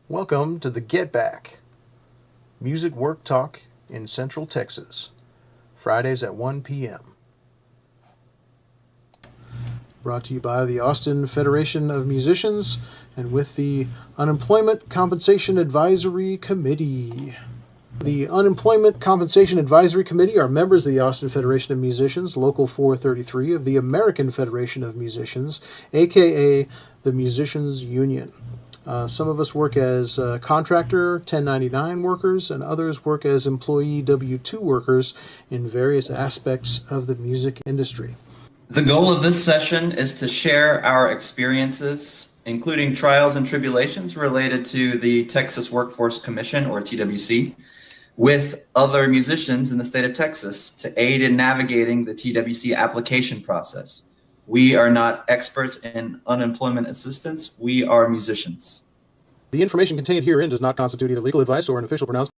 Welcome to the Get Back, music work talk in Central Texas, Fridays at 1 p.m. Brought to you by the Austin Federation of Musicians and with the Unemployment Compensation Advisory Committee. The Unemployment Compensation Advisory Committee are members of the Austin Federation of Musicians, Local 433 of the American Federation of Musicians, aka the Musicians Union. Some of us work as contractor 1099 workers, and others work as employee W-2 workers in various aspects of the music industry. The goal of this session is to share our experiences, including trials and tribulations related to the Texas Workforce Commission, or TWC, with other musicians in the state of Texas to aid in navigating the TWC application process. We are not experts in unemployment assistance. We are musicians. The information contained herein does not constitute either legal advice or an official pronouncement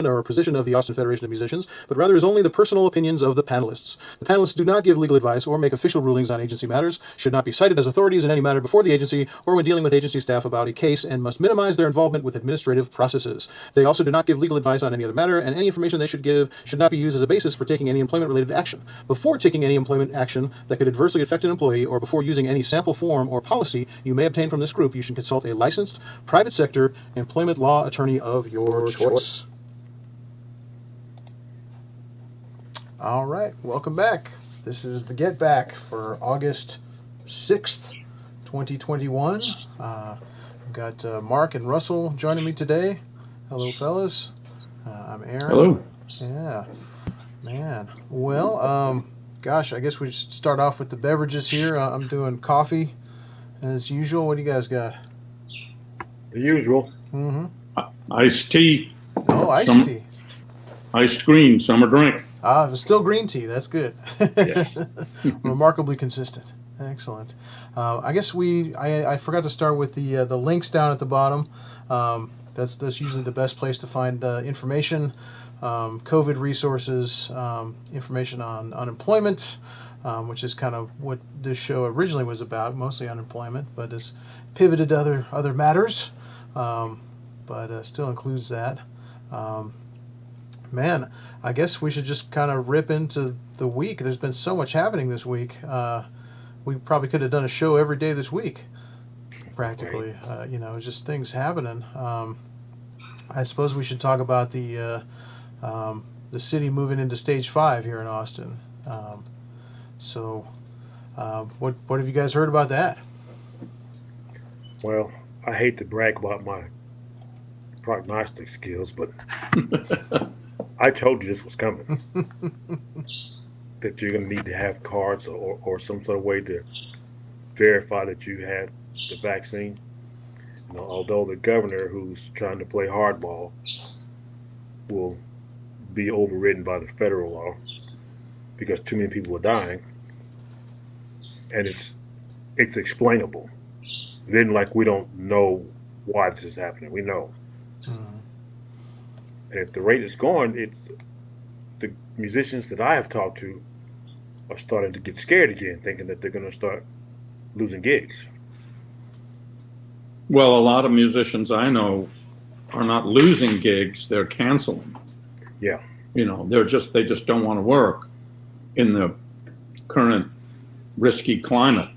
or a position of the Austin Federation of Musicians, but rather is only the personal opinions of the panelists. The panelists do not give legal advice or make official rulings on agency matters, should not be cited as authorities in any matter before the agency or when dealing with agency staff about a case, and must minimize their involvement with administrative processes. They also do not give legal advice on any other matter, and any information they should give should not be used as a basis for taking any employment-related action. Before taking any employment action that could adversely affect an employee, or before using any sample form or policy you may obtain from this group, you should consult a licensed private sector employment law attorney of your choice. All right, welcome back. This is the Get Back for August 6th, 2021. We've got Mark and Russell joining me today. Hello, fellas. I'm Aaron. Hello. Yeah, man. Well, gosh, I guess we should start off with the beverages here. I'm doing coffee as usual. What do you guys got? The usual. Mm-hmm. Iced tea. Oh, iced tea. Iced green, summer drink. Ah, it's still green tea. That's good. Yeah. Remarkably consistent. Excellent. I guess I forgot to start with the links down at the bottom. That's usually the best place to find information, COVID resources, information on unemployment, which is kind of what this show originally was about, mostly unemployment, but has pivoted to other matters, but still includes that. Man, I guess we should just kind of rip into the week. There's been so much happening this week. We probably could have done a show every day this week, practically. Just things happening. I suppose we should talk about the city moving into Stage 5 here in Austin. What have you guys heard about that? Well, I hate to brag about my prognostic skills, but I told you this was coming. That you're going to need to have cards or some sort of way to verify that you had the vaccine. Although the governor, who's trying to play hardball, will be overridden by the federal law because too many people are dying, and it's explainable. It isn't like we don't know why this is happening. We know. Mm-hmm. And if the rate is going, it's the musicians that I have talked to are starting to get scared again, thinking that they're going to start losing gigs. Well, a lot of musicians I know are not losing gigs; they're canceling. Yeah. They just don't want to work in the current risky climate,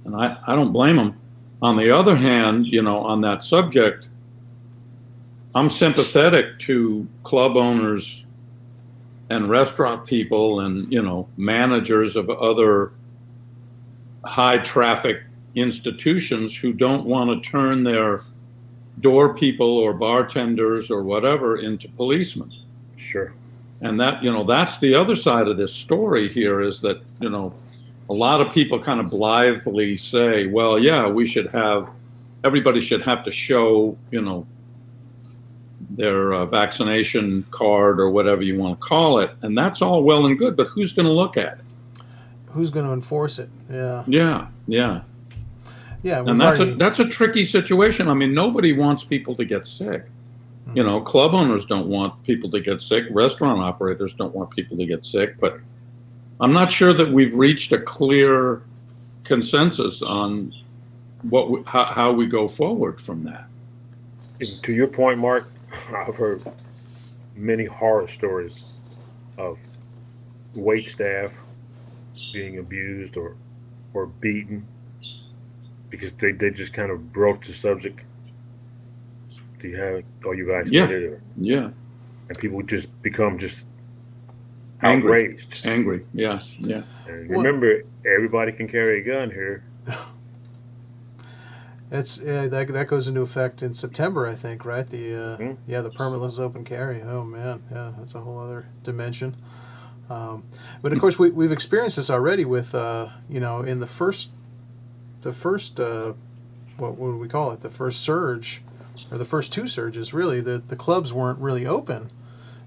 and I don't blame them. On the other hand, on that subject, I'm sympathetic to club owners and restaurant people and, managers of other high traffic institutions who don't want to turn their door people or bartenders or whatever into policemen. Sure. And that, that's the other side of this story here is that, a lot of people kind of blithely say, well, yeah, everybody should have to show, their vaccination card or whatever you want to call it. And that's all well and good, but who's going to look at it? Who's going to enforce it? Yeah. Yeah. Yeah. Yeah. And that's a tricky situation. I mean, nobody wants people to get sick. Mm-hmm. Club owners don't want people to get sick. Restaurant operators don't want people to get sick, but I'm not sure that we've reached a clear consensus on how we go forward from that. And to your point, Mark, I've heard many horror stories of wait staff being abused or beaten because they just kind of broached the subject. Do you have, are you guys Yeah. heard it? Or, Yeah. and people just become just Angry. outraged. Angry. Yeah. Yeah. And Well- remember, everybody can carry a gun here. It's that goes into effect in September, I think, right? The Hmm. the permitless open carry. Oh man, yeah, that's a whole other dimension. But of course, we've experienced this already with in the first what would we call it? The first surge, or the first two surges. Really, the clubs weren't really open,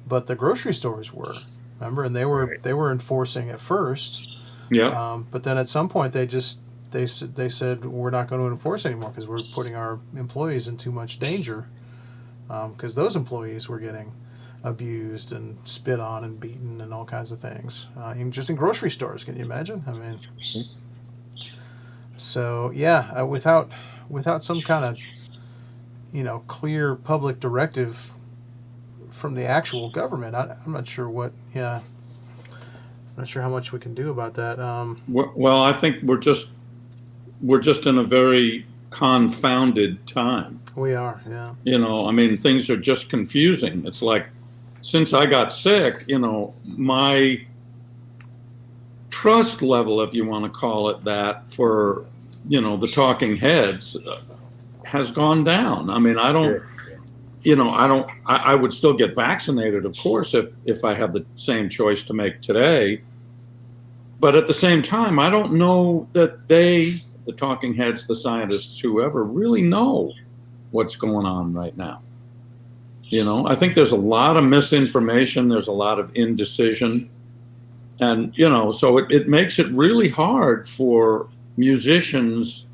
but the grocery stores were. Remember, and Right. they were enforcing at first. Yeah. But then at some point they said we're not going to enforce anymore because we're putting our employees in too much danger, because those employees were getting abused and spit on and beaten and all kinds of things, just in grocery stores. Can you imagine? I mean, so yeah, without some kind of clear public directive from the actual government, I'm not sure what. Yeah, I'm not sure how much we can do about that. Well, I think we're just in a very confounded time. We are, yeah. I mean, things are just confusing. It's like, since I got sick, my trust level, if you want to call it that, for, the talking heads has gone down. I mean, I don't, Sure. I would still get vaccinated, of course, if I had the same choice to make today. But at the same time, I don't know that the talking heads, the scientists, whoever, really know what's going on right now. I think there's a lot of misinformation. There's a lot of indecision. And, so it makes it really hard for musicians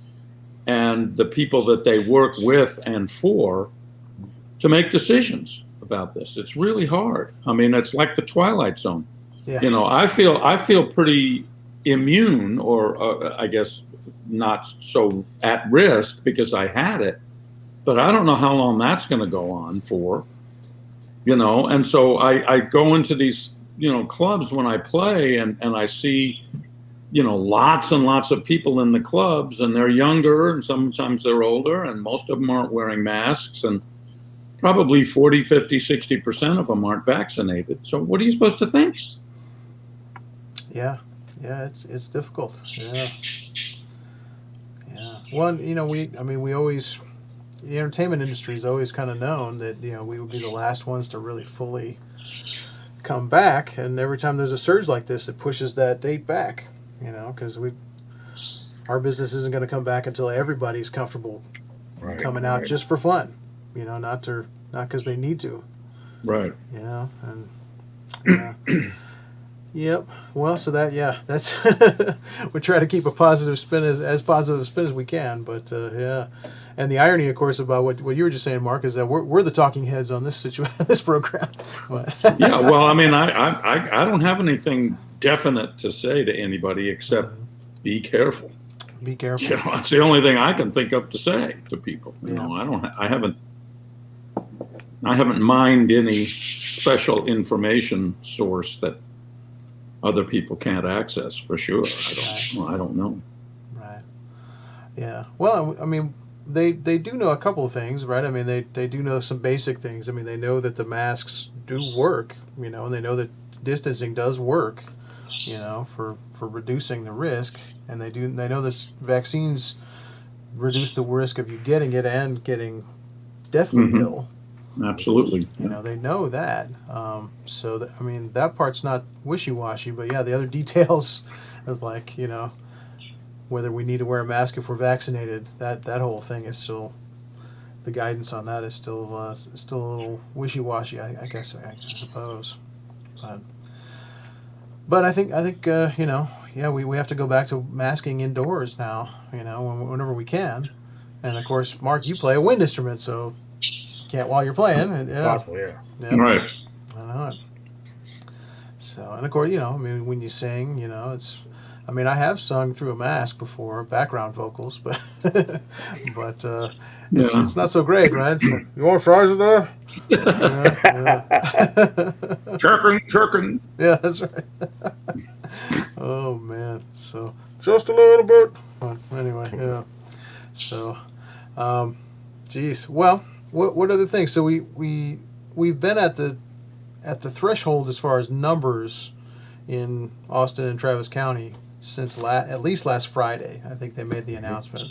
and the people that they work with and for to make decisions about this. It's really hard. I mean, it's like the Twilight Zone. Yeah. I feel pretty immune, or I guess not so at risk because I had it, but I don't know how long that's going to go on for, and so I go into these, clubs when I play, and I see, lots and lots of people in the clubs, and they're younger and sometimes they're older, and most of them aren't wearing masks, and probably 40, 50, 60% of them aren't vaccinated. So what are you supposed to think? Yeah, it's difficult. Yeah. One, we always, the entertainment industry is always kind of known that we would be the last ones to really fully come back, and every time there's a surge like this, it pushes that date back. Because our business isn't going to come back until everybody's comfortable Right. coming out Right. just for fun. Not because they need to. Right. And yeah. Yep. Well, so that's we try to keep a positive spin, as positive a spin as we can, but yeah. And the irony, of course, about what you were just saying, Mark, is that we're the talking heads on this this program. But Yeah. Well, I mean, I don't have anything definite to say to anybody except be careful. Be careful. That's the only thing I can think of to say to people. Yeah. I haven't mined any special information source that other people can't access, for sure. I don't know. Right. Yeah. Well, I mean, they do know a couple of things, right? I mean, they do know some basic things. I mean, they know that the masks do work, and they know that distancing does work, for reducing the risk, and they know this vaccines reduce the risk of you getting it and getting deathly Mhm. ill. Absolutely. They know that. So I mean, that part's not wishy-washy, but yeah, the other details of whether we need to wear a mask if we're vaccinated, that whole thing is still, the guidance on that is still a little wishy-washy, I guess, I suppose. But I think we have to go back to masking indoors now, whenever we can. And of course, Mark, you play a wind instrument, so you can't while you're playing. And, yeah. Possible, yeah. Yeah. Right. I know it. So, and of course, I mean, when you sing, it's, I mean, I have sung through a mask before, background vocals, but Yeah. it's not so great, right? It's like, you want fries in there? Yeah, yeah. Chirking. Yeah, that's right. Oh man, so just a little bit. But anyway, yeah. So, geez. Well, what other things? So we've been at the threshold as far as numbers in Austin and Travis County since at least last Friday. I think they made the announcement,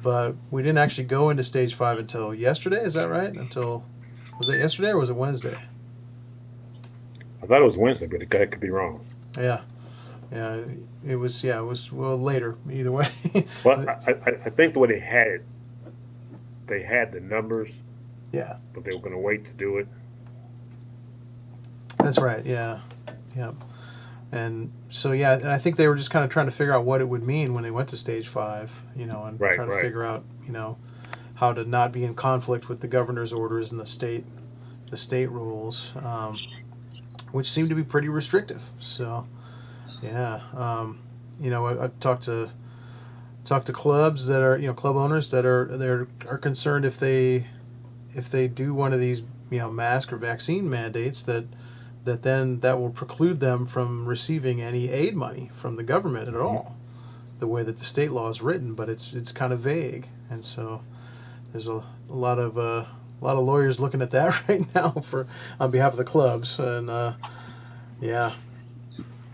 but we didn't actually go into stage 5 until yesterday. Is that right? Was it yesterday or was it Wednesday? I thought it was Wednesday, but I could be wrong. Yeah. Yeah, it was. Yeah, it was. Well, later. Either way. Well, I think the way they had the numbers. Yeah. But they were going to wait to do it. That's right. Yeah. Yeah. And so yeah, and I think they were just kind of trying to figure out what it would mean when they went to stage 5, and trying to figure out, how to not be in conflict with the governor's orders and the state rules, which seem to be pretty restrictive. So. Yeah, I talked to clubs that are, club owners that are concerned if they do one of these, mask or vaccine mandates that will preclude them from receiving any aid money from the government at all, the way that the state law is written, but it's kind of vague, and so there's a lot of lawyers looking at that right now on behalf of the clubs, and yeah.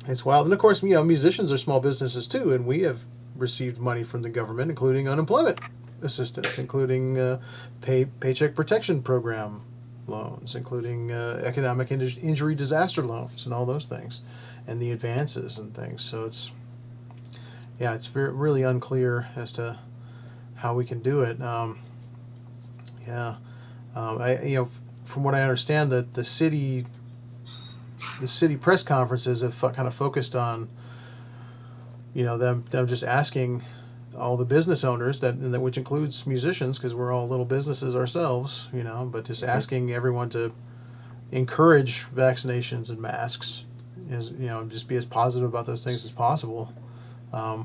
It's wild. And of course, musicians are small businesses too, and we have received money from the government, including unemployment assistance, including paycheck protection program loans, including economic injury disaster loans and all those things, and the advances and things. So it's really unclear as to how we can do it. From what I understand, that the city press conferences have kind of focused on, them just asking all the business owners which includes musicians, because we're all little businesses ourselves, but just asking everyone to encourage vaccinations and masks, just be as positive about those things as possible,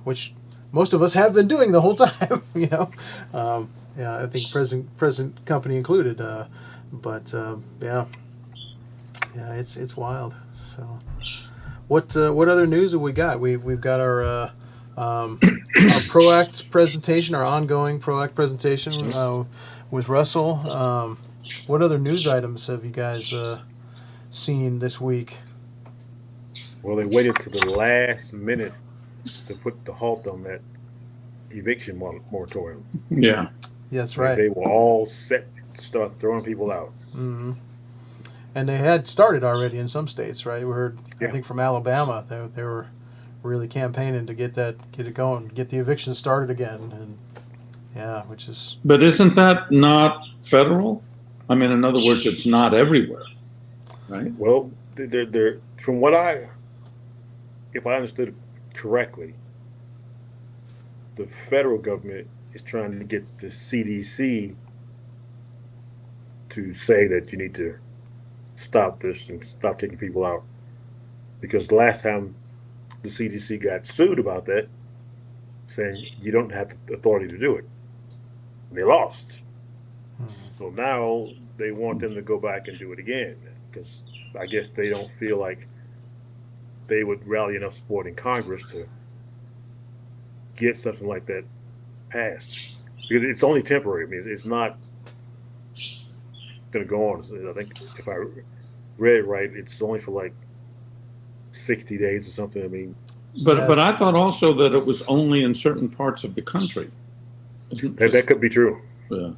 which most of us have been doing the whole time, I think present company included, yeah, it's wild. So, what other news have we got? We've got our PROACT presentation, our ongoing PROACT presentation with Russell. What other news items have you guys seen this week? Well, they waited to the last minute to put the halt on that eviction moratorium. Yeah, that's right. They were all set to start throwing people out. Mm-hmm. And they had started already in some states, right? We heard, I think, from Alabama, they were really campaigning to get it going, get the eviction started again, and which is. But isn't that not federal? I mean, in other words, it's not everywhere, right? Well, they're from if I understood it correctly, the federal government is trying to get the CDC to say that you need to stop this and stop taking people out, because the last time the CDC got sued about that, saying you don't have the authority to do it, they lost. So now they want them to go back and do it again, because I guess they don't feel like they would rally enough support in Congress to get something like that passed, because it's only temporary. I mean, it's not going to go on. I think if I read it right, it's only for like 60 days or something. I mean, but I thought also that it was only in certain parts of the country. That could be true. Yeah,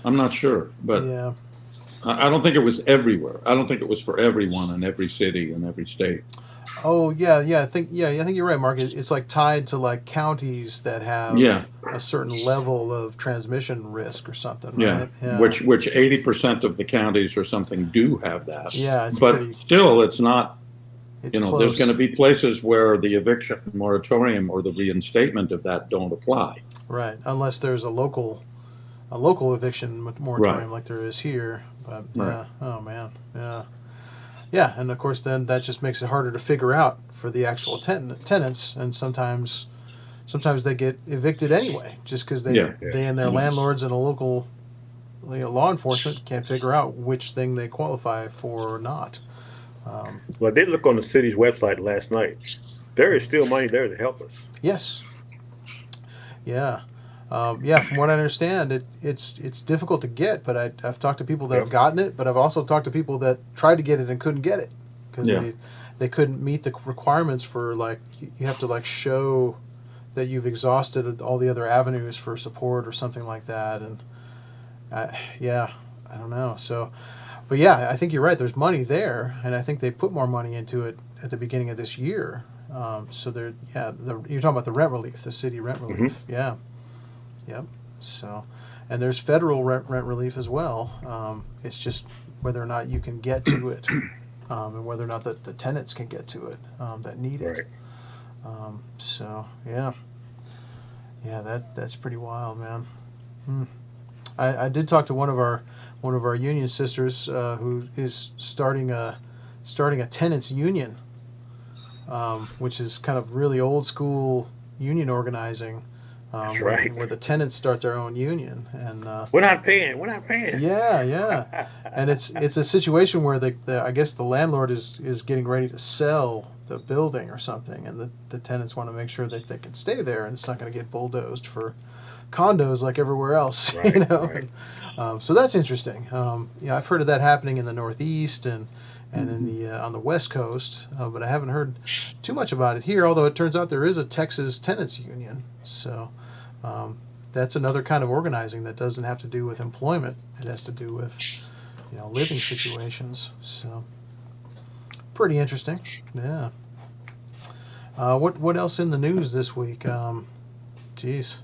I'm not sure, but yeah. I don't think it was everywhere. I don't think it was for everyone in every city and every state. Oh yeah. I think you're right, Mark. It's like tied to like counties that have a certain level of transmission risk or something. Right? Yeah. Which 80% of the counties or something do have that. Yeah, but still, it's not. It's close. Close. There's going to be places where the eviction moratorium or the reinstatement of that don't apply. Right, unless there's a local eviction moratorium like there is here. But right. Oh man, yeah. Yeah, and of course then that just makes it harder to figure out for the actual tenants, and sometimes they get evicted anyway, just because they and their landlords and a local law enforcement can't figure out which thing they qualify for or not. Well, I did look on the city's website last night. There is still money there to help us. Yes. Yeah. Yeah, from what I understand, it's difficult to get, but I've talked to people that have gotten it, but I've also talked to people that tried to get it and couldn't get it because they couldn't meet the requirements for, like, you have to, like, show that you've exhausted all the other avenues for support or something like that, and I don't know. So, but yeah, I think you're right. There's money there, and I think they put more money into it at the beginning of this year. So you're talking about the rent relief, the city rent relief. Mm-hmm. Yeah. Yep. So, and there's federal rent relief as well. It's just whether or not you can get to it, and whether or not the tenants can get to it that need it. Right. So yeah, that's pretty wild, man. I did talk to one of our union sisters who is starting a tenants union, which is kind of really old school union organizing. That's right. Where the tenants start their own union, and we're not paying. Yeah, and it's a situation where I guess the landlord is getting ready to sell the building or something, and the tenants want to make sure that they can stay there, and it's not going to get bulldozed for condos like everywhere else, right, you know. Right. And, so that's interesting. I've heard of that happening in the Northeast and in the on the West Coast, but I haven't heard too much about it here. Although it turns out there is a Texas tenants union, so that's another kind of organizing that doesn't have to do with employment. It has to do with living situations. So pretty interesting. Yeah. What else in the news this week? Geez.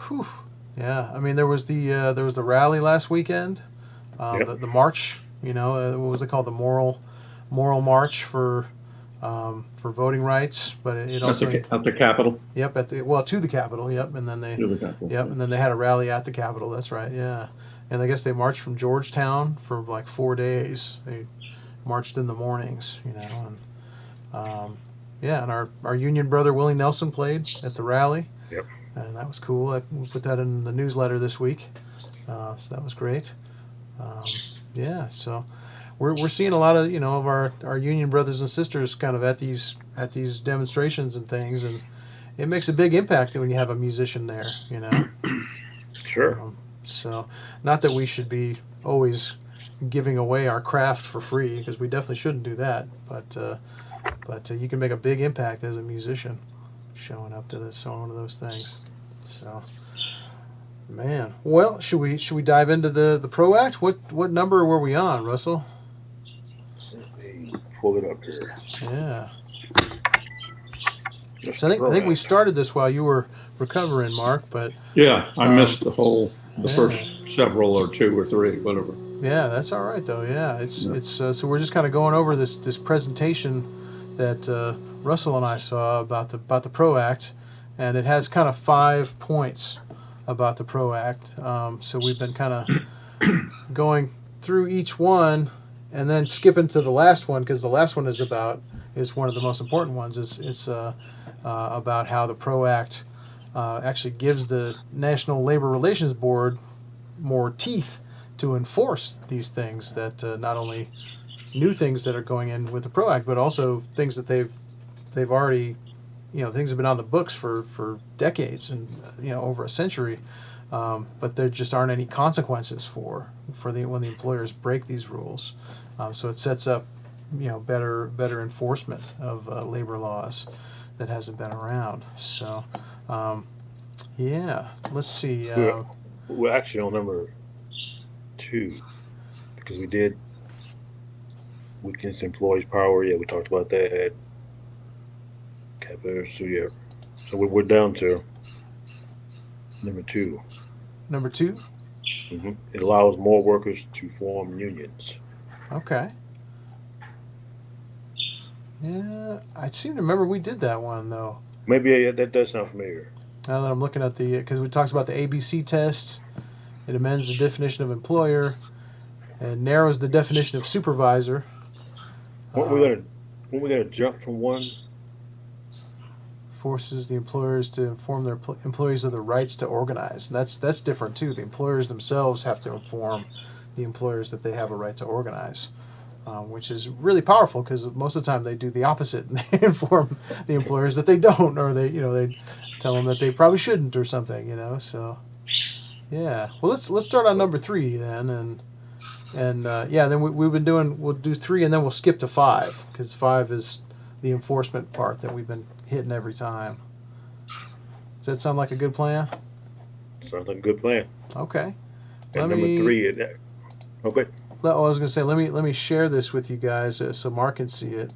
Whew. Yeah. I mean, there was the rally last weekend. The march. What was it called? The moral march for voting rights, but it also at the Capitol. Yep, to the Capitol. Yep, and then and then they had a rally at the Capitol. That's right. Yeah, and I guess they marched from Georgetown for like 4 days. They marched in the mornings, and and our Union brother Willie Nelson played at the rally. Yep, and that was cool. We put that in the newsletter this week, so that was great. So we're seeing a lot of of our union brothers and sisters kind of at these demonstrations and things, and it makes a big impact when you have a musician there. Sure. So not that we should be always giving away our craft for free, because we definitely shouldn't do that, but you can make a big impact as a musician showing up to one of those things. So. Man, well, should we dive into the PRO Act? What number were we on, Russell? Let me pull it up here. Yeah. So I think we started this while you were recovering, Mark. But I missed the first several or 2 or 3, whatever. Yeah, that's all right though. Yeah, it's so we're just kind of going over this presentation that Russell and I saw about the PRO Act, and it has kind of 5 points about the PRO Act. So we've been kind of going through each one and then skipping to the last one, because the last one is one of the most important ones. It's about how the PRO Act actually gives the National Labor Relations Board more teeth to enforce these things, that not only new things that are going in with the PRO Act, but also things that they've already things have been on the books for decades and over a century, but there just aren't any consequences for when the employers break these rules. So it sets up better enforcement of labor laws that hasn't been around. So let's see. We're actually on number 2, because we did weakness employees' power. Yeah, we talked about that. So we're down to number 2. Number 2? Mm-hmm. It allows more workers to form unions. Okay. Yeah, I seem to remember we did that one though. Maybe that does sound familiar. Now that I'm looking at because we talked about the ABC test, it amends the definition of employer and narrows the definition of supervisor. Weren't we gonna weren't we gonna jump from one? Forces the employers to inform their employees of the rights to organize. And that's different too. The employers themselves have to inform the employers that they have a right to organize, which is really powerful because most of the time they do the opposite and they inform the employers that they don't, or they tell them that they probably shouldn't or something. So yeah. Well, let's start on number 3 then, and yeah, then we'll do 3 and then we'll skip to 5 because 5 is the enforcement part that we've been hitting every time. Does that sound like a good plan? Sounds like a good plan. Okay. And number 3, okay. I was gonna say let me share this with you guys so Mark can see it.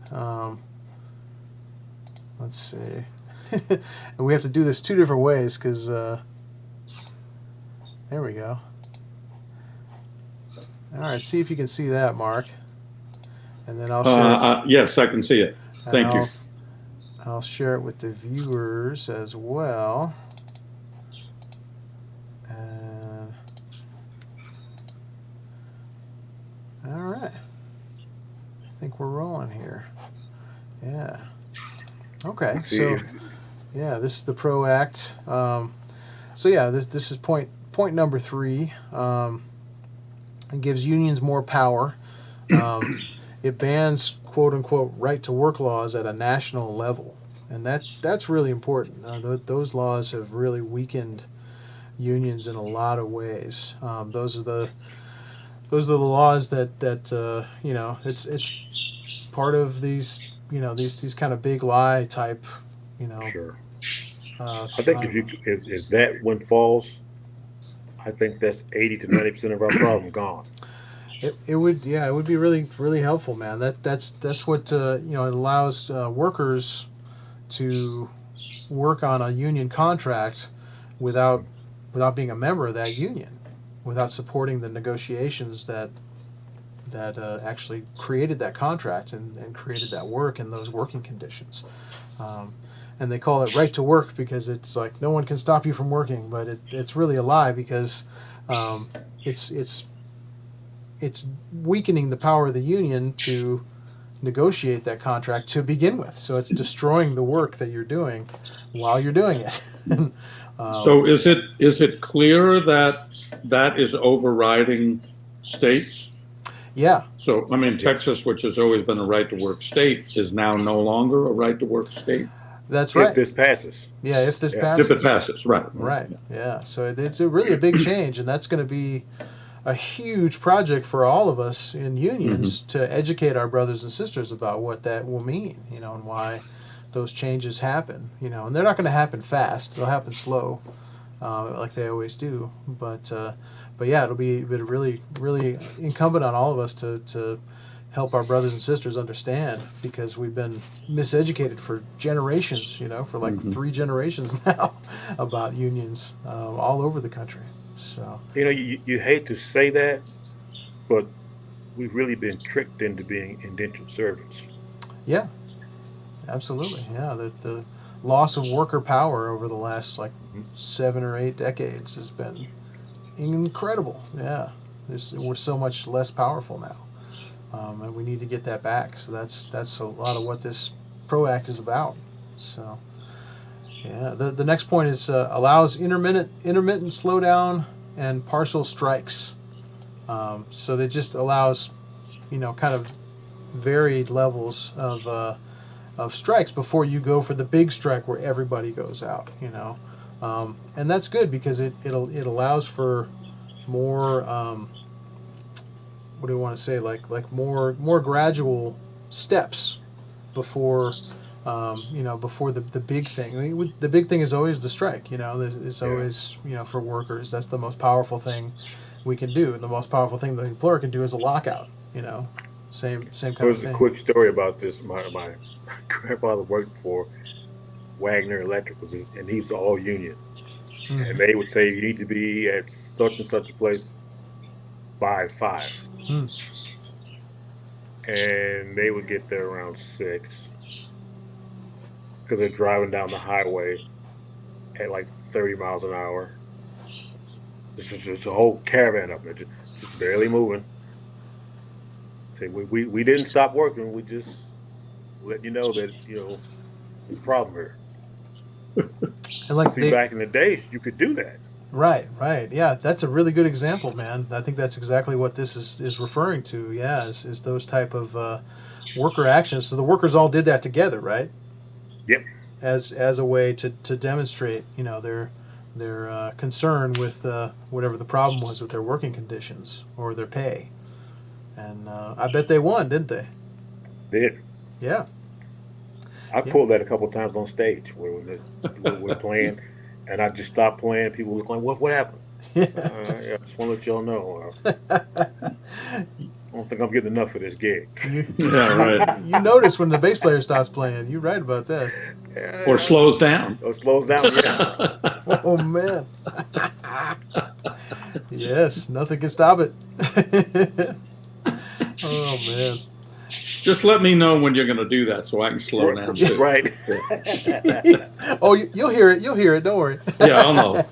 Let's see. And we have to do this 2 different ways because there we go. All right, see if you can see that, Mark. And then I'll share. Yes, I can see it. Thank you. I'll share it with the viewers as well. And all right, I think we're rolling here. Yeah. Okay. So yeah, this is the PRO Act. So yeah, this is point number 3. It gives unions more power. It bans quote unquote right to work laws at a national level, and that's really important. Those laws have really weakened unions in a lot of ways. Those are the laws that it's part of these these kind of big lie type Sure. I think if that one falls, I think that's 80 to 90% of our problem gone. It would be really helpful, man. That's what it allows workers to work on a union contract without being a member of that union, without supporting the negotiations that actually created that contract and created that work and those working conditions. And they call it right to work because it's like no one can stop you from working, but it's really a lie because it's weakening the power of the union to negotiate that contract to begin with. So it's destroying the work that you're doing while you're doing it. So is it clear that is overriding states? Yeah. So I mean, Texas, which has always been a right to work state, is now no longer a right to work state. That's right. If this passes. Yeah, if this passes. If it passes, right. Right. Yeah. So it's really a big change, and that's going to be a huge project for all of us in unions to educate our brothers and sisters about what that will mean, and why those changes happen, and they're not going to happen fast. They'll happen slow, like they always do. But yeah, it'll be really incumbent on all of us to help our brothers and sisters understand, because we've been miseducated for generations, for like 3 generations now about unions all over the country. So you hate to say that, but we've really been tricked into being indentured servants. Yeah, absolutely. Yeah, the loss of worker power over the last 7 or 8 decades has been incredible. Yeah, we're so much less powerful now, and we need to get that back. So that's a lot of what this PRO Act is about. So. Yeah, the next point is allows intermittent slowdown and partial strikes. So that just allows, kind of varied levels of strikes before you go for the big strike where everybody goes out. And that's good because it allows for more. What do we want to say? Like more gradual steps before. Before the big thing. I mean, the big thing is always the strike. It's always for workers. That's the most powerful thing we can do, and the most powerful thing the employer can do is a lockout. Same kind of thing. There's a quick story about this. My grandfather worked for Wagner Electricals, and he's all union. And they would say you need to be at such and such a place by 5, and they would get there around 6. Because they're driving down the highway at like 30 miles an hour. This is just a whole caravan of them, just barely moving. Say we didn't stop working. We just let you know that there's a problem here. And like See, back in the days, you could do that. right, yeah, that's a really good example, man. I think that's exactly what this is referring to. Yeah, is those type of worker actions. So the workers all did that together, right? Yep. As a way to demonstrate, their concern with whatever the problem was with their working conditions or their pay. And I bet they won, didn't they? Did. Yeah. I pulled that a couple of times on stage where we're playing, and I just stopped playing. People were going, "What happened?" Yeah. I just want to let y'all know. I don't think I'm getting enough for this gig. Yeah, right. You notice when the bass player stops playing. You're right about that. Yeah. Or slows down. Or slows down, yeah. Oh, man. Yes, nothing can stop it. Oh, man. Just let me know when you're going to do that so I can slow down too. Right. Oh, you'll hear it. You'll hear it. Don't worry. Yeah, I'll know.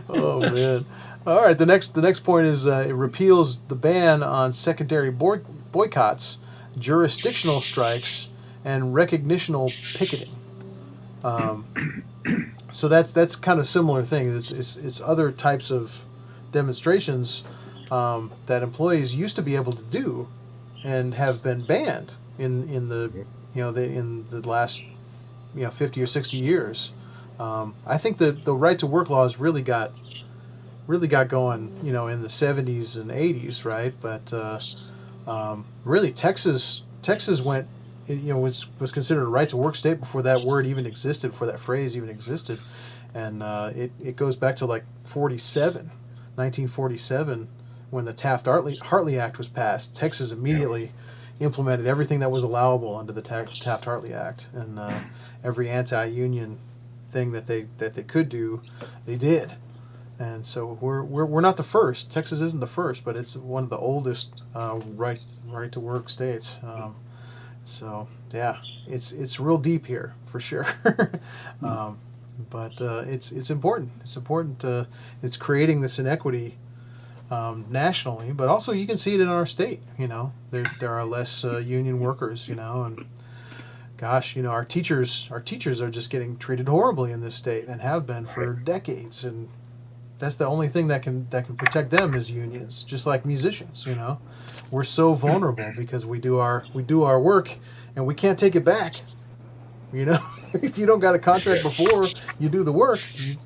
Oh, man. All right. The next point is it repeals the ban on secondary boycotts, jurisdictional strikes, and recognitional picketing. So that's kind of similar thing. It's other types of demonstrations that employees used to be able to do, and have been banned in the last 50 or 60 years. I think that the right to work laws really got going in the 70s and 80s, right? But really Texas went, was considered a right to work state before that word even existed, before that phrase even existed. And it goes back to like 1947, when the Taft-Hartley Act was passed. Texas immediately implemented everything that was allowable under the Taft-Hartley Act, and every anti-union thing that they could do, they did. And so we're not the first. Texas isn't the first, but it's one of the oldest right to work states. So yeah, it's real deep here for sure. But it's important. It's important. It's creating this inequity nationally, but also you can see it in our state. There are less union workers. And gosh, our teachers are just getting treated horribly in this state, and have been for decades. And that's the only thing that can protect them is unions. Just like musicians, we're so vulnerable because we do our work and we can't take it back. If you don't got a contract before you do the work,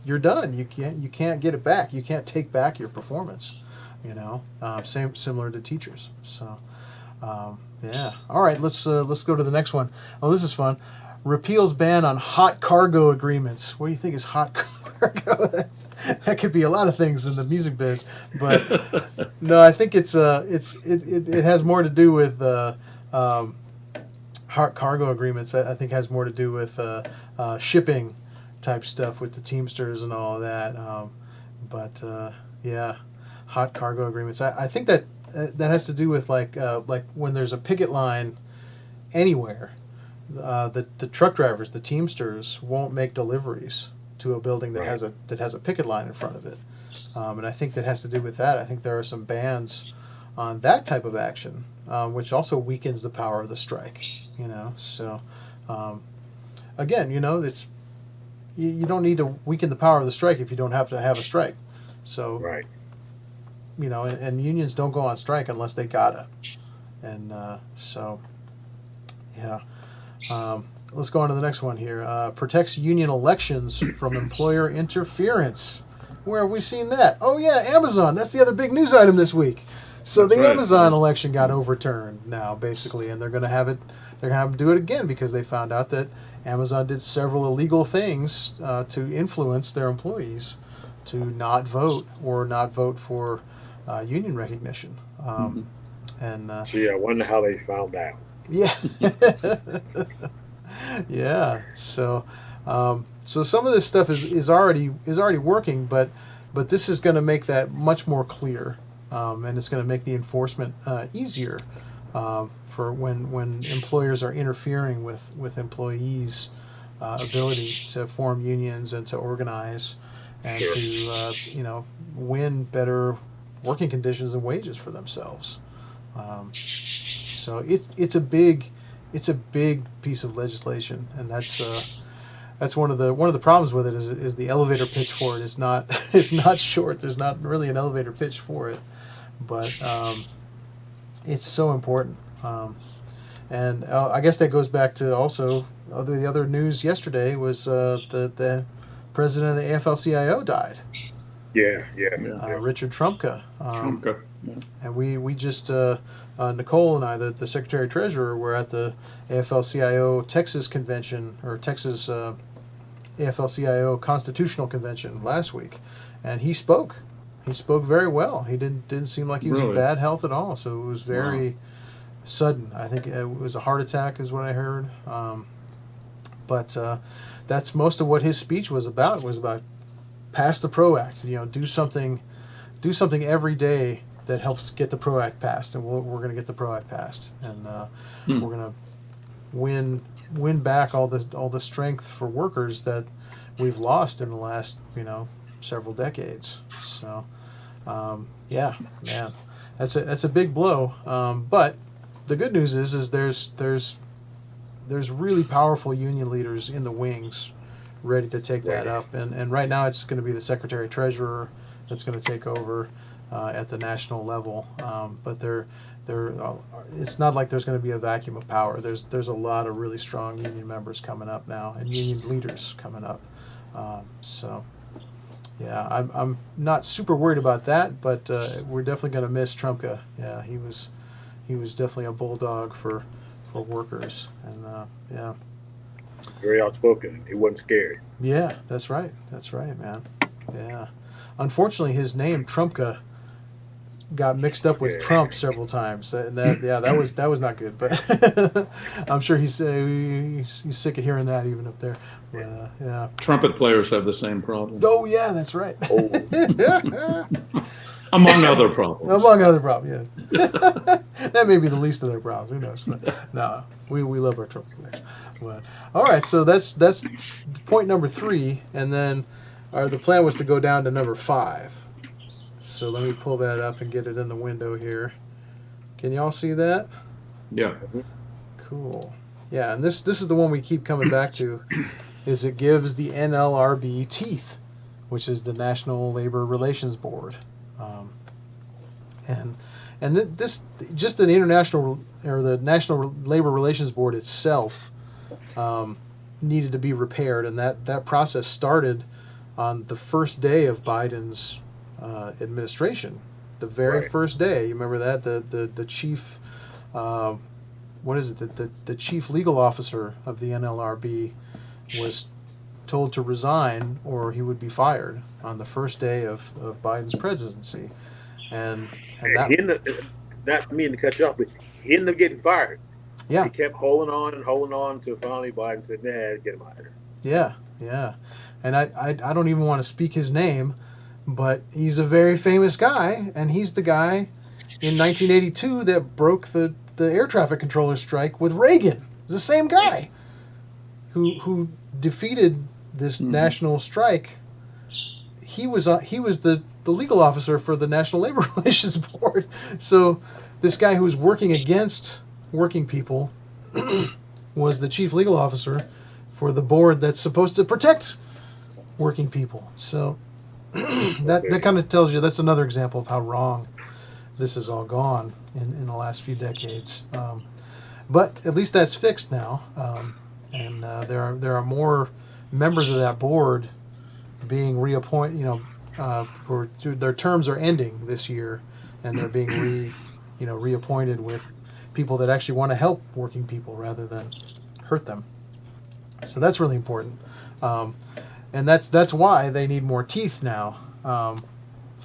you're done. You can't get it back. You can't take back your performance. Similar to teachers. So, yeah. All right, let's go to the next one. Oh, this is fun. Repeals ban on hot cargo agreements. What do you think is hot cargo? That could be a lot of things in the music biz, but no, I think it has more to do with hot cargo agreements. I think has more to do with shipping type stuff with the Teamsters and all of that. But yeah. Hot cargo agreements. I think that has to do with like when there's a picket line anywhere, the truck drivers, the Teamsters, won't make deliveries to a building that has a picket line in front of it, and I think that has to do with that. I think there are some bans on that type of action, which also weakens the power of the strike. So again, it's you don't need to weaken the power of the strike if you don't have to have a strike. So right. And unions don't go on strike unless they gotta. And so, yeah. Let's go on to the next one here. Protects union elections from employer interference. Where have we seen that? Oh, yeah, Amazon. That's the other big news item this week. So That's the right. Amazon election got overturned now, basically, and they're going to have them do it again because they found out that Amazon did several illegal things to influence their employees to not vote or not vote for union recognition. And Gee, I wonder how they found out. yeah. Yeah. So some of this stuff is already working, but this is going to make that much more clear, and it's going to make the enforcement easier for when employers are interfering with employees' ability to form unions and to organize and to win better working conditions and wages for themselves. So it's a big piece of legislation, and that's one of the problems with it is the elevator pitch for it is not it's not short. There's not really an elevator pitch for it, but it's so important. And I guess that goes back to also the other news yesterday was the president of the AFL-CIO died. Yeah. Richard Trumka. Trumka. Yeah. And we just Nicole and I, the secretary treasurer, were at the AFL-CIO Texas convention, or Texas AFL-CIO constitutional convention last week, and he spoke. He spoke very well. He didn't seem like he was in Really? bad health at all. So it was very sudden. I think it was a heart attack, is what I heard. But that's most of what his speech was about. Was about pass the PRO Act. Do something every day that helps get the PRO Act passed, and we're going to get the PRO Act passed, and we're going to win back all the strength for workers that we've lost in the last several decades. So yeah, man, that's a big blow. But the good news is there's really powerful union leaders in the wings ready to take that up, and right now it's going to be the secretary treasurer that's going to take over at the national level. But it's not like there's going to be a vacuum of power. There's a lot of really strong union members coming up now, and union leaders coming up. So yeah, I'm not super worried about that, but we're definitely going to miss Trumka. Yeah, he was definitely a bulldog for workers, and yeah. Very outspoken. He wasn't scared. Yeah, that's right, man. Yeah, unfortunately, his name Trumpka got mixed up with Trump several times, and that was not good. But I'm sure he's sick of hearing that even up there. But, yeah. Trumpet players have the same problem. Oh yeah, that's right. Among other problems. Among other problems, yeah. That may be the least of their problems. Who knows? But, no, we love our trumpet players. But, all right, so that's point number 3, and then the plan was to go down to number 5. So let me pull that up and get it in the window here. Can y'all see that? Yeah. Cool. Yeah, and this is the one we keep coming back to, is it gives the NLRB teeth, which is the National Labor Relations Board. And this just the international or the National Labor Relations Board itself needed to be repaired, and that process started on the first day of Biden's administration. The very first day, you remember that the chief, what is it? The chief legal officer of the NLRB was told to resign or he would be fired on the first day of Biden's presidency. And that, he ended up, not meaning to cut you off, but he ended up getting fired. Yeah. He kept holding on until finally Biden said, "Nah, get him out of here." Yeah. And I don't even want to speak his name, but he's a very famous guy, and he's the guy in 1982 that broke the air traffic controller strike with Reagan. It's the same guy who defeated this national strike. He was the legal officer for the National Labor Relations Board. So this guy who's working against working people was the chief legal officer for the board that's supposed to protect working people. So that kind of tells you, that's another example of how wrong this has all gone in the last few decades. But at least that's fixed now, and there are more members of that board being reappointed. Their terms are ending this year, and they're being reappointed with people that actually want to help working people rather than hurt them. So that's really important, and that's why they need more teeth now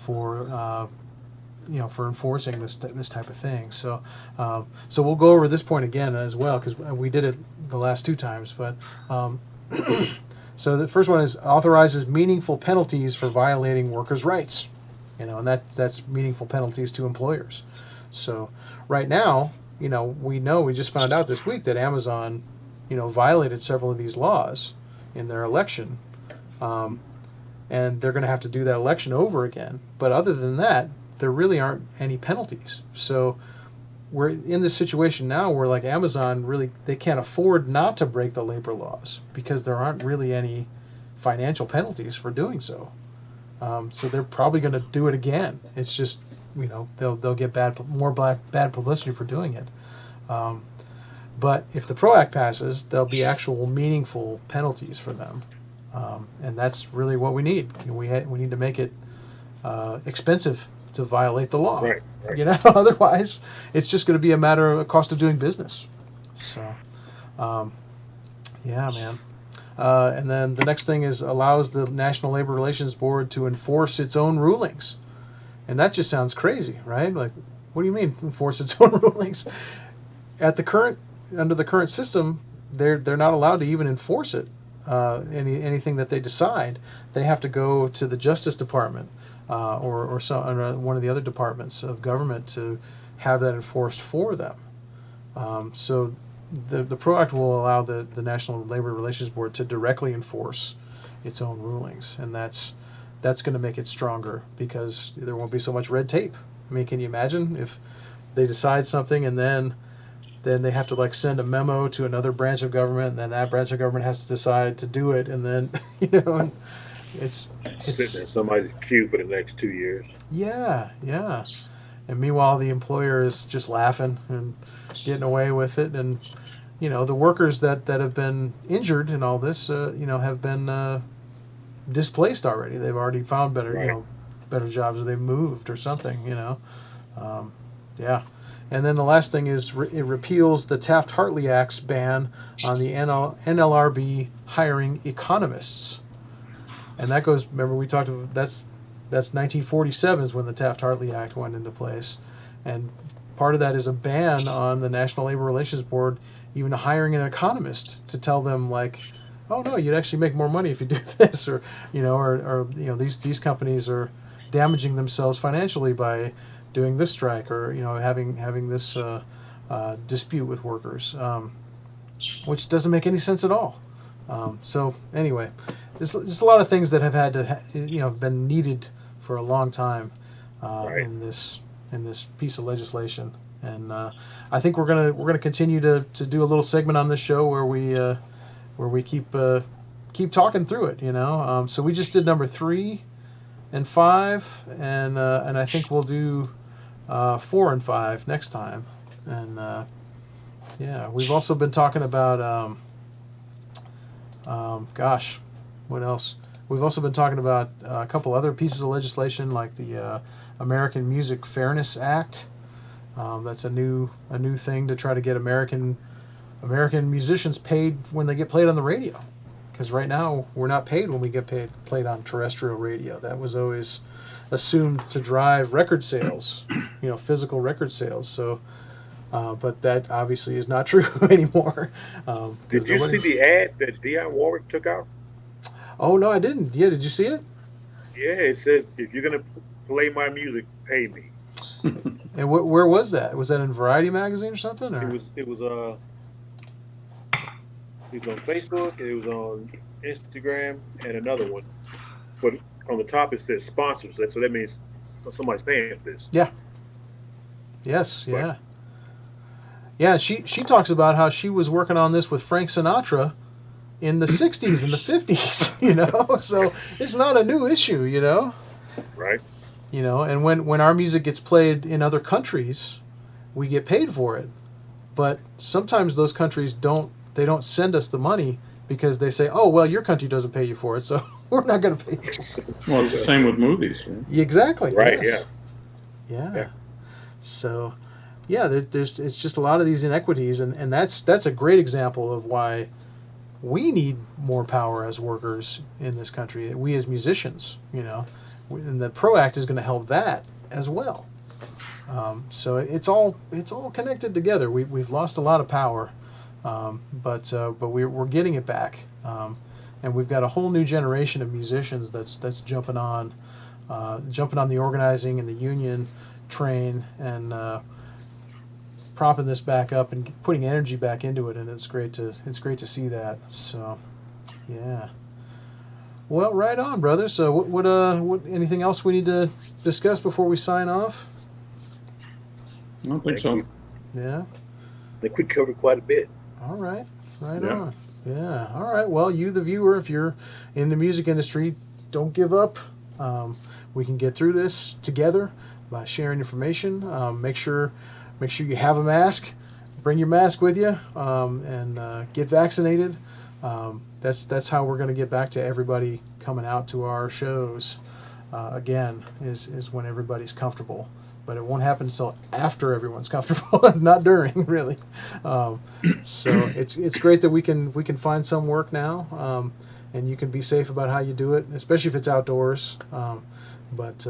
for enforcing this type of thing. So we'll go over this point again as well, because we did it the last 2 times. But so the first one is authorizes meaningful penalties for violating workers' rights, and that's meaningful penalties to employers. So right now, we just found out this week that Amazon, violated several of these laws in their election, and they're going to have to do that election over again. But other than that, there really aren't any penalties. So we're in this situation now where like Amazon really they can't afford not to break the labor laws because there aren't really any financial penalties for doing so. So they're probably going to do it again. It's just they'll get bad publicity for doing it. But if the PRO Act passes, there'll be actual meaningful penalties for them, and that's really what we need. We need to make it expensive to violate the law. Right. Otherwise it's just going to be a matter of a cost of doing business. So, yeah, man. And then the next thing is allows the National Labor Relations Board to enforce its own rulings, and that just sounds crazy, right? Like, what do you mean enforce its own rulings? Under the current system, they're not allowed to even enforce it. Anything that they decide, they have to go to the Justice Department or one of the other departments of government to have that enforced for them. So the PRO Act will allow the National Labor Relations Board to directly enforce its own rulings, and that's going to make it stronger because there won't be so much red tape. I mean, can you imagine if they decide something and then they have to like send a memo to another branch of government, and then that branch of government has to decide to do it, and then and it's sitting in somebody's queue for the next 2 years. Yeah. And meanwhile, the employer is just laughing and getting away with it, and the workers that have been injured in all this, have been displaced already. They've already found better jobs, or they've moved or something. Yeah. And then the last thing is it repeals the Taft-Hartley Act's ban on the NLRB hiring economists. And that goes, remember we talked about, that's 1947 is when the Taft-Hartley Act went into place. And part of that is a ban on the National Labor Relations Board even hiring an economist to tell them like, oh no, you'd actually make more money if you do this, or these companies are damaging themselves financially by doing this strike, or having this dispute with workers, which doesn't make any sense at all. So anyway, there's a lot of things that have had to been needed for a long time in this piece of legislation, and I think we're gonna continue to do a little segment on this show where we keep talking through it. So we just did number 3 and 5, and I think we'll do 4 and 5 next time. And we've also been talking about what else? We've also been talking about a couple other pieces of legislation, like the American Music Fairness Act. That's a new thing to try to get American musicians paid when they get played on the radio. Because right now we're not paid when we get played on terrestrial radio. That was always assumed to drive record sales, physical record sales. So, but that obviously is not true anymore. Did you see the ad that Dionne Warwick took out? Oh no, I didn't. Yeah, did you see it? Yeah, it says if you're gonna play my music, pay me. And where was that? Was that in Variety magazine or something? Or? It was on Facebook, it was on Instagram, and another one. But on the top it says sponsors. So that means somebody's paying for this. Yeah. Yes. Yeah. Yeah. She talks about how she was working on this with Frank Sinatra in the 60s and the 50s. So it's not a new issue. Right. And when our music gets played in other countries, we get paid for it. But sometimes those countries don't send us the money because they say, oh, well, your country doesn't pay you for it, so we're not going to pay you. Well, it's the same with movies. Right? Exactly. Right, yes. Yeah. So, it's just a lot of these inequities, and that's a great example of why we need more power as workers in this country, we as musicians, and the PRO Act is going to help that as well. So it's all connected together. We've lost a lot of power, but we're getting it back, and we've got a whole new generation of musicians that's jumping on the organizing and the union train, and propping this back up and putting energy back into it, and it's great to see that. So, yeah. Well, right on, brother. So, what anything else we need to discuss before we sign off? I don't think so. Yeah. I think we covered quite a bit. All right. Right Yeah. on. Yeah. All right. Well, you, the viewer, if you're in the music industry, don't give up. We can get through this together by sharing information. Make sure you have a mask. Bring your mask with you, and get vaccinated. That's how we're going to get back to everybody coming out to our shows. Again, is when everybody's comfortable. But it won't happen until after everyone's comfortable, not during, really. So it's great that we can find some work now, and you can be safe about how you do it, especially if it's outdoors. But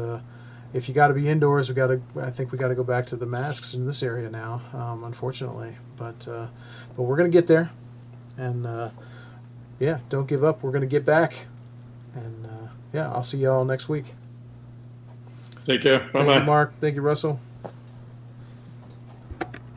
if you got to be indoors, I think we got to go back to the masks in this area now, unfortunately. But we're gonna get there, and yeah, don't give up. We're gonna get back, and yeah, I'll see y'all next week. Take care. Bye Thank you, bye. Mark. Thank you, Russell.